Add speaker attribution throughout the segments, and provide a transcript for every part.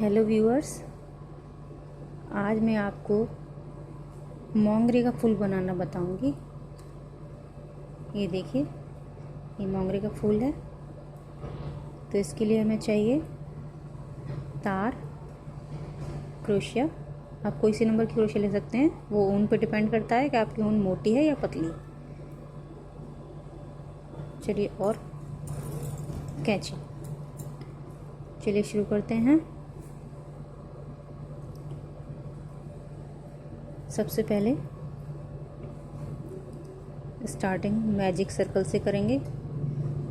Speaker 1: Hello viewers, आज मैं आपको मोंगरे का फूल बनाना बताऊंगी। ये देखिए, ये मोंगरे का फूल है। तो इसके लिए हमें चाहिए तार, क्रोशिया। आप कोई सी नंबर की क्रोशिया ले सकते हैं, वो ऊन पे डिपेंड करता है कि आपकी ऊन मोटी है या पतली। चलिए, और कैंची। चलिए शुरू करते हैं। सबसे पहले स्टार्टिंग मैजिक सर्कल से करेंगे।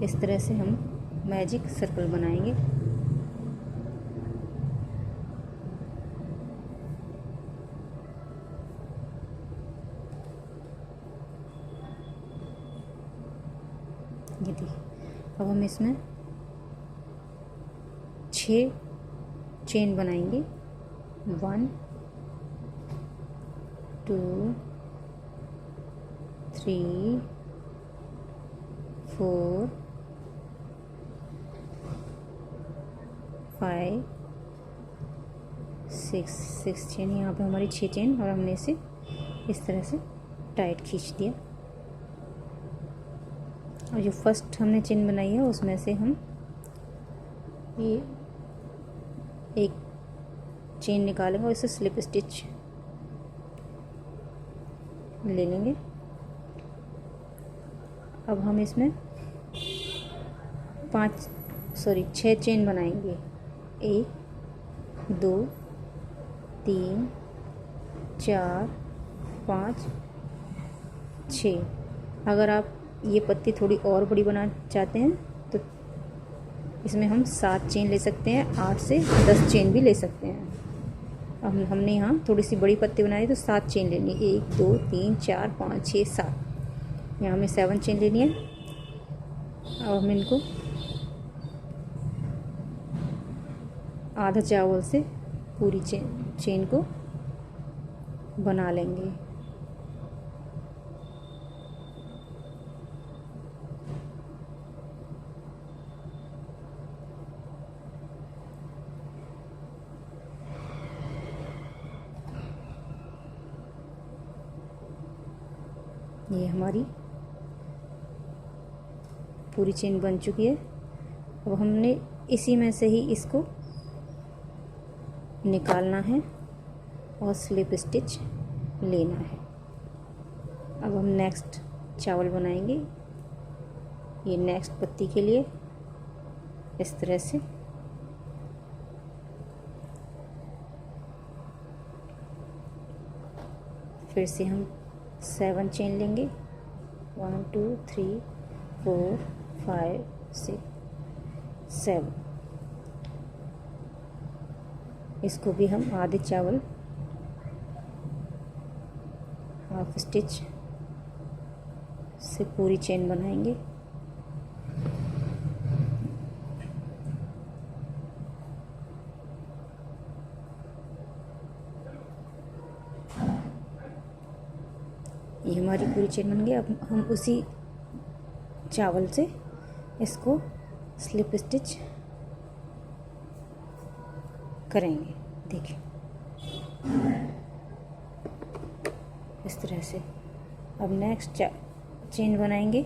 Speaker 1: इस तरह से हम मैजिक सर्कल बनाएंगे। ये देखिए, अब हम इसमें 6 चेन बनाएंगे। 1 2 3 4 5 6 चेन। यहाँ पे हमारी 6 चेन, और हमने इसे इस तरह से टाइट खींच दिया। और जो फर्स्ट हमने चेन बनाई है उसमें से हम ये एक चेन निकालेंगे और इसे स्लिप स्टिच ले लेंगे। अब हम इसमें 6 चेन बनाएंगे। 1 2 3 4 5 6। अगर आप ये पत्ती थोड़ी और बड़ी बनाना चाहते हैं तो इसमें हम 7 चेन ले सकते हैं। 8 से 10 चेन भी ले सकते हैं। अब हमने यहाँ थोड़ी सी बड़ी पत्ती बनाई तो 7 चेन लेनी है। 1 2 3 4 5 6 7। यहाँ हमें 7 चेन लेनी है। अब हम इनको आधा चावल से पूरी चेन को बना लेंगे। ये हमारी पूरी चेन बन चुकी है। अब हमने इसी में से ही इसको निकालना है और स्लिप स्टिच लेना है। अब हम नेक्स्ट चावल बनाएंगे। ये नेक्स्ट पत्ती के लिए इस तरह से फिर से हम 7 चेन लेंगे। 1 2 3 4 5 6 7। इसको भी हम आधे चावल हाफ स्टिच से पूरी चेन बनाएंगे। ये हमारी पूरी चेन बन गई। अब हम उसी चावल से इसको स्लिप स्टिच करेंगे। देखिए, इस तरह से। अब नेक्स्ट चेन बनाएंगे।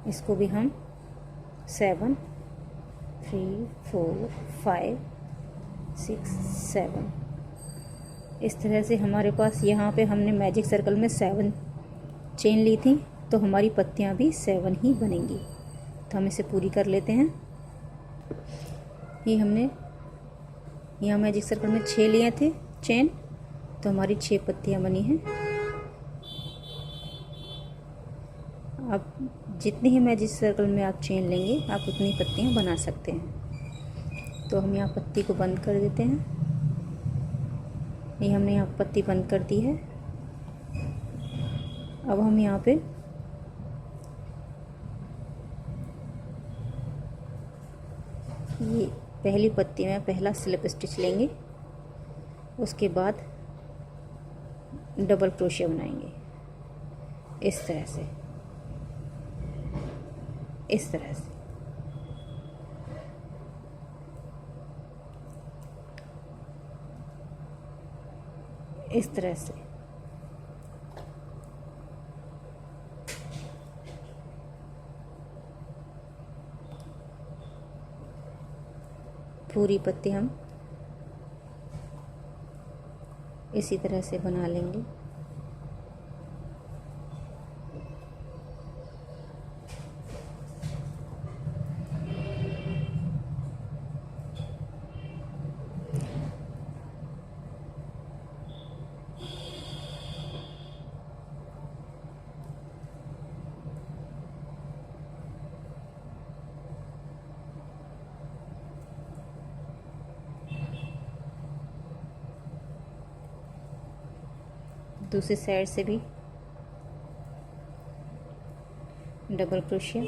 Speaker 1: इसको भी हम 7 3 4 5 6 7। इस तरह से हमारे पास यहाँ पे हमने मैजिक सर्कल में 7 चेन ली थी, तो हमारी पत्तियाँ भी 7 ही बनेंगी। तो हम इसे पूरी कर लेते हैं। ये हमने यहाँ मैजिक सर्कल में 6 लिए थे चेन, तो हमारी 6 पत्तियाँ बनी हैं। अब जितनी ही मैजिक सर्कल में आप चेन लेंगे, आप उतनी पत्तियाँ बना सकते हैं। तो हम यहाँ पत्ती को बंद कर देते हैं। ये हमने यहाँ पत्ती बंद कर दी है। अब हम यहाँ पे ये पहली पत्ती में पहला स्लिप स्टिच लेंगे। उसके बाद डबल क्रोशिया बनाएंगे इस तरह से। इस तरह से। पूरी पत्ती हम इसी तरह से बना लेंगे। दूसरी साइड से भी डबल क्रोशिया।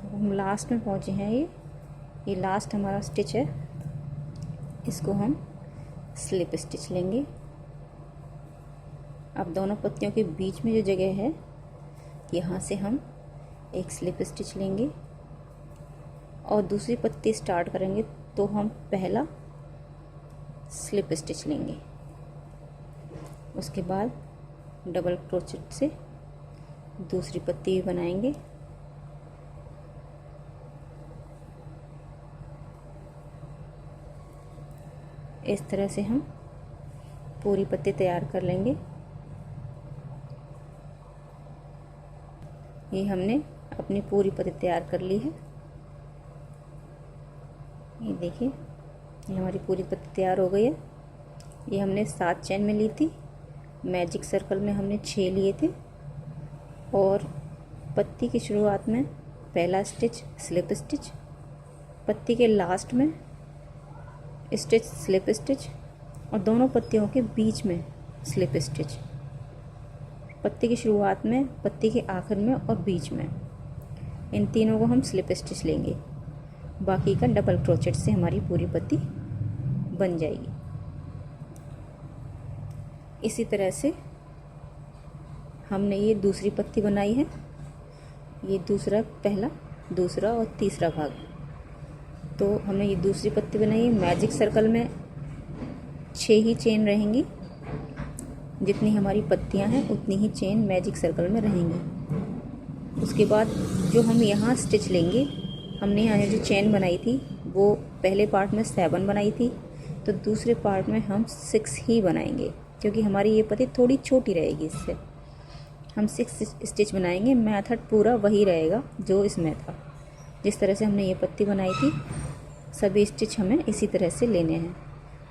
Speaker 1: हम लास्ट में पहुंचे हैं। ये लास्ट हमारा स्टिच है। इसको हम स्लिप स्टिच लेंगे। अब दोनों पत्तियों के बीच में जो जगह है, यहाँ से हम एक स्लिप स्टिच लेंगे और दूसरी पत्ती स्टार्ट करेंगे तो हम पहला स्लिप स्टिच लेंगे। उसके बाद डबल क्रोचेट से दूसरी पत्ती भी बनाएंगे। इस तरह से हम पूरी पत्ती तैयार कर लेंगे। ये हमने अपनी पूरी पत्ती तैयार कर ली है। ये देखिए, ये हमारी पूरी पत्ती तैयार हो गई है। ये हमने 7 चेन में ली थी। मैजिक सर्कल में हमने 6 लिए थे। और पत्ती की शुरुआत में पहला स्टिच स्लिप स्टिच, पत्ती के लास्ट में स्टिच स्लिप स्टिच और दोनों पत्तियों के बीच में स्लिप स्टिच। पत्ती की शुरुआत में, पत्ती के आखिर में और बीच में, इन तीनों को हम स्लिप स्टिच लेंगे। बाकी का डबल क्रोचेट से हमारी पूरी पत्ती बन जाएगी। इसी तरह से हमने ये दूसरी पत्ती बनाई है। ये दूसरा, पहला, दूसरा और तीसरा भाग। तो हमने ये दूसरी पत्ती बनाई है। मैजिक सर्कल में 6 ही चेन रहेंगी। जितनी हमारी पत्तियां हैं उतनी ही चेन मैजिक सर्कल में रहेंगी। उसके बाद जो हम यहाँ स्टिच लेंगे, हमने यहाँ जो चेन बनाई थी वो पहले पार्ट में 7 बनाई थी, तो दूसरे पार्ट में हम 6 ही बनाएंगे, क्योंकि हमारी ये पत्ती थोड़ी छोटी रहेगी। इससे हम 6 स्टिच बनाएंगे। मेथड पूरा वही रहेगा जो इसमें था। जिस तरह से हमने ये पत्ती बनाई थी, सभी स्टिच हमें इसी तरह से लेने हैं।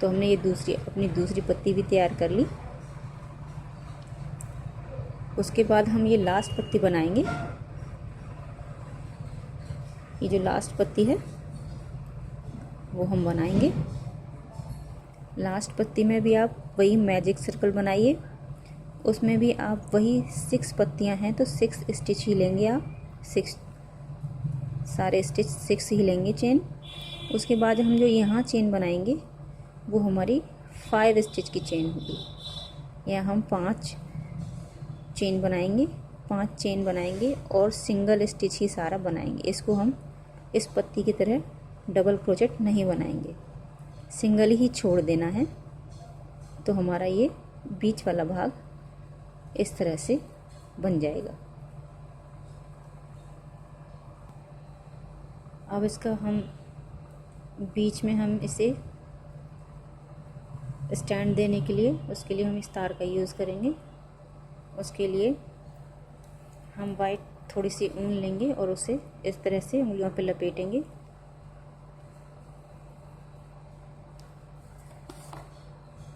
Speaker 1: तो हमने ये अपनी दूसरी पत्ती भी तैयार कर ली। उसके बाद हम ये लास्ट पत्ती बनाएंगे। ये जो लास्ट पत्ती है वो हम बनाएंगे। लास्ट पत्ती में भी आप वही मैजिक सर्कल बनाइए। उसमें भी आप वही 6 पत्तियां हैं तो 6 स्टिच ही लेंगे आप। 6 सारे स्टिच 6 ही लेंगे चेन। उसके बाद हम जो यहाँ चेन बनाएंगे वो हमारी 5 स्टिच की चेन होगी। यहाँ हम 5 चेन बनाएंगे, 5 चेन बनाएंगे और सिंगल स्टिच ही सारा बनाएंगे। इसको हम इस पत्ती की तरह डबल क्रोचेट नहीं बनाएंगे, सिंगल ही छोड़ देना है। तो हमारा ये बीच वाला भाग इस तरह से बन जाएगा। अब इसका हम बीच में हम इसे स्टैंड देने के लिए, उसके लिए हम इस तार का यूज़ करेंगे। उसके लिए हम वाइट थोड़ी सी ऊन लेंगे और उसे इस तरह से उंगलियों पे लपेटेंगे।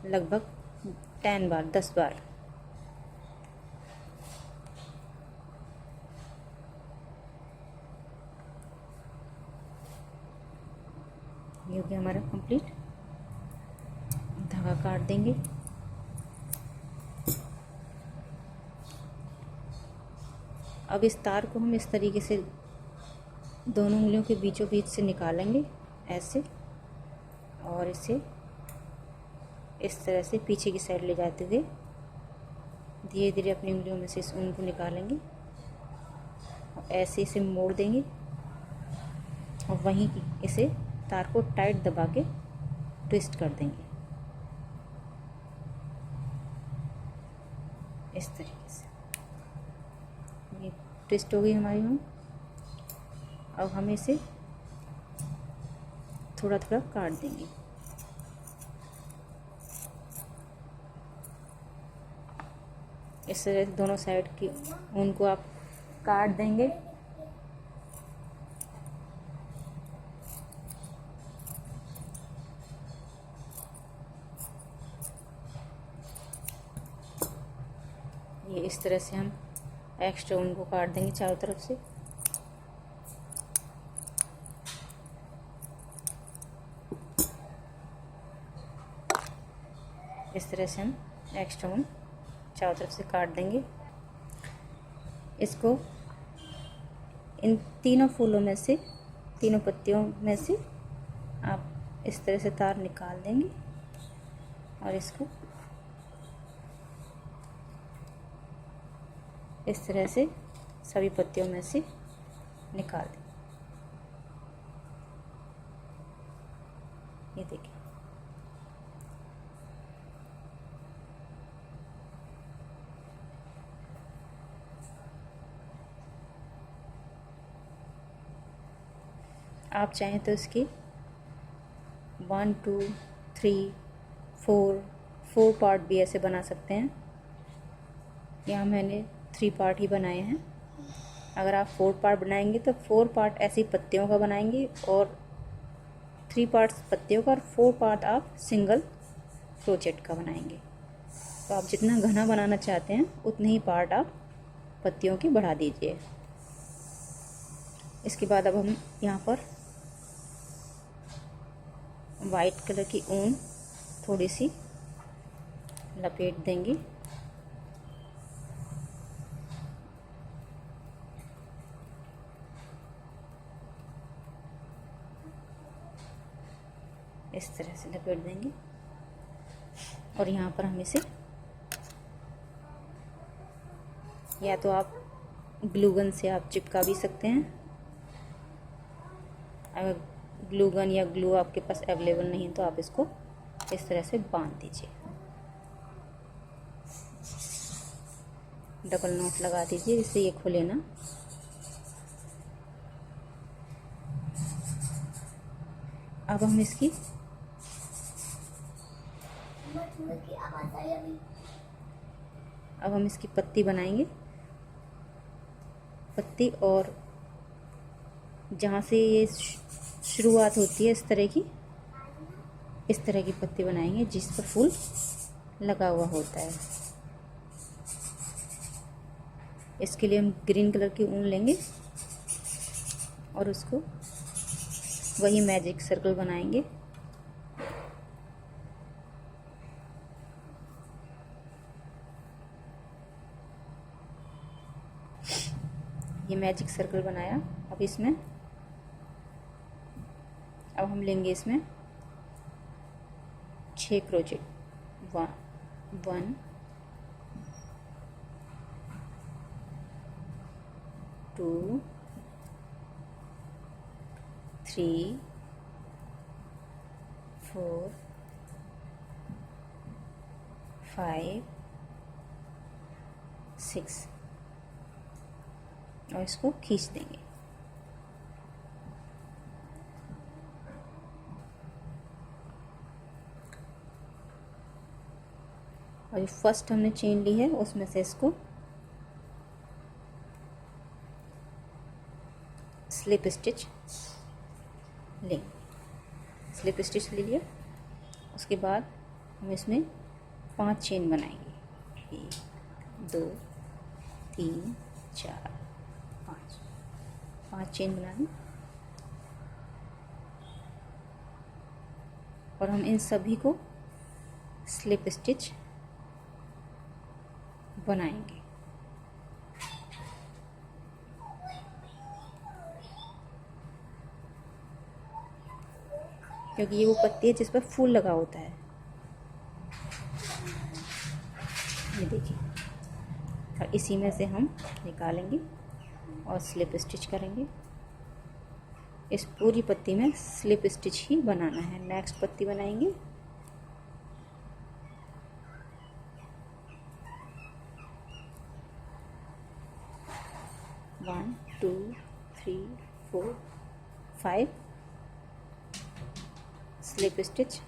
Speaker 1: लगभग 10 बार। ये हो गया हमारा कंप्लीट। धागा काट देंगे। अब इस तार को हम इस तरीके से दोनों उंगलियों के बीचों बीच से निकालेंगे ऐसे, और इसे इस तरह से पीछे की साइड ले जाते हुए धीरे धीरे अपनी उंगलियों में से इस ऊन को निकालेंगे और ऐसे इसे मोड़ देंगे और वहीं इसे तार को टाइट दबा के ट्विस्ट कर देंगे इस तरीके से। ये ट्विस्ट हो गई हमारी ऊन। अब हम इसे थोड़ा थोड़ा काट देंगे। इस तरह से दोनों साइड की ऊन को आप काट देंगे। ये इस तरह से हम एक्स्ट्रा ऊन को काट देंगे चारों तरफ से। इस तरह से हम एक्स्ट्रा ऊन चारों तरफ से काट देंगे। इसको इन तीनों फूलों में से, तीनों पत्तियों में से आप इस तरह से तार निकाल देंगे और इसको इस तरह से सभी पत्तियों में से निकाल दें। ये देखिए, आप चाहें तो इसकी 1 2 3 4 पार्ट भी ऐसे बना सकते हैं। यहाँ मैंने 3 पार्ट ही बनाए हैं। अगर आप 4 पार्ट बनाएंगे तो 4 पार्ट ऐसी पत्तियों का बनाएंगे और 3 पार्ट्स पत्तियों का और 4 पार्ट आप सिंगल क्रोचेट का बनाएंगे। तो आप जितना घना बनाना चाहते हैं उतने ही पार्ट आप पत्तियों के बढ़ा दीजिए। इसके बाद अब हम यहाँ पर वाइट कलर की ऊन थोड़ी सी लपेट देंगे। इस तरह से लपेट देंगे और यहाँ पर हम इसे या तो आप ग्लू गन से आप चिपका भी सकते हैं। अगर ग्लू गन या ग्लू आपके पास अवेलेबल नहीं है तो आप इसको इस तरह से बांध दीजिए, डबल नॉट लगा दीजिए जिससे ये खुले ना। अब हम इसकी पत्ती बनाएंगे। पत्ती और जहाँ से ये शुरुआत होती है इस तरह की पत्ती बनाएंगे जिस पर फूल लगा हुआ होता है। इसके लिए हम ग्रीन कलर की ऊन लेंगे और उसको वही मैजिक सर्कल बनाएंगे। ये मैजिक सर्कल बनाया। अब हम लेंगे इसमें 6 क्रोचेट। 1 2 3 4 5 6 और इसको खींच देंगे। और जो फर्स्ट हमने चेन ली है उसमें से इसको स्लिप स्टिच लेंगे। स्लिप स्टिच ले लिया। उसके बाद हम इसमें 5 चेन बनाएंगे। 1 2 3 4 5 चेन बनाएंगे और हम इन सभी को स्लिप स्टिच बनाएंगे। क्योंकि ये वो पत्ती है जिस पर फूल लगा होता है। ये देखिए, और इसी में से हम निकालेंगे और स्लिप स्टिच करेंगे। इस पूरी पत्ती में स्लिप स्टिच ही बनाना है। नेक्स्ट पत्ती बनाएंगे। One, two, three, four, 5 slip stitch.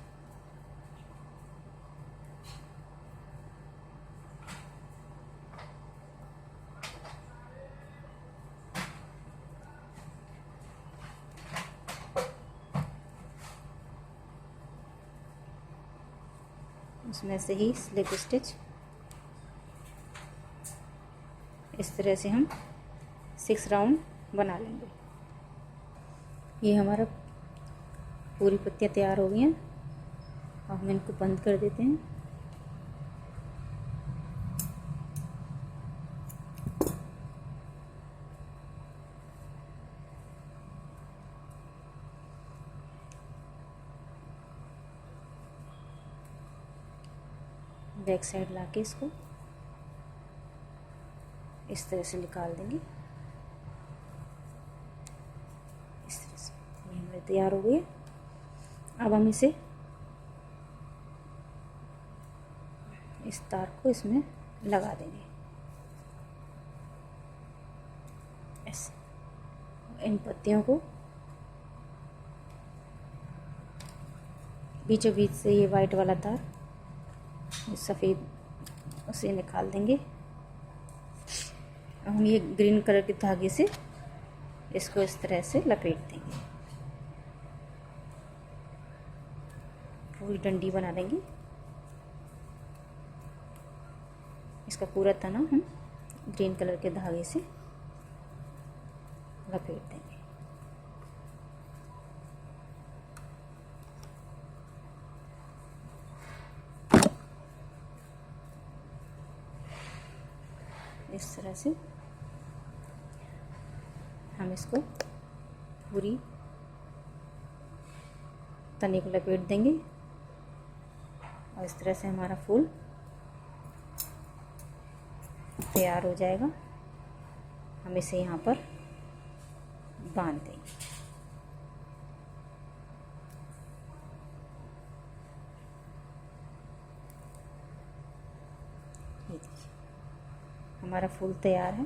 Speaker 1: उसमें से ही स्लिप स्टिच। इस तरह से हम 6 राउंड बना लेंगे। ये हमारा पूरी पत्तियाँ तैयार हो गई हैं। अब हम इनको बंद कर देते हैं। बैक साइड लाके इसको इस तरह से निकाल देंगे। इस तरह से ये हमारे तैयार हो गई है। अब हम इसे इस तार को इसमें लगा देंगे ऐसे। इन पत्तियों को बीचों बीच से ये वाइट वाला तार, सफ़ेद, उसे निकाल देंगे। अब हम ये ग्रीन कलर के धागे से इसको इस तरह से लपेट देंगे। पूरी डंडी बना देंगे। इसका पूरा तना हम ग्रीन कलर के धागे से लपेट देंगे। इस तरह से हम इसको पूरी तने को लपेट देंगे और इस तरह से हमारा फूल तैयार हो जाएगा। हम इसे यहाँ पर बांध देंगे। ये देखिए हमारा फूल तैयार है।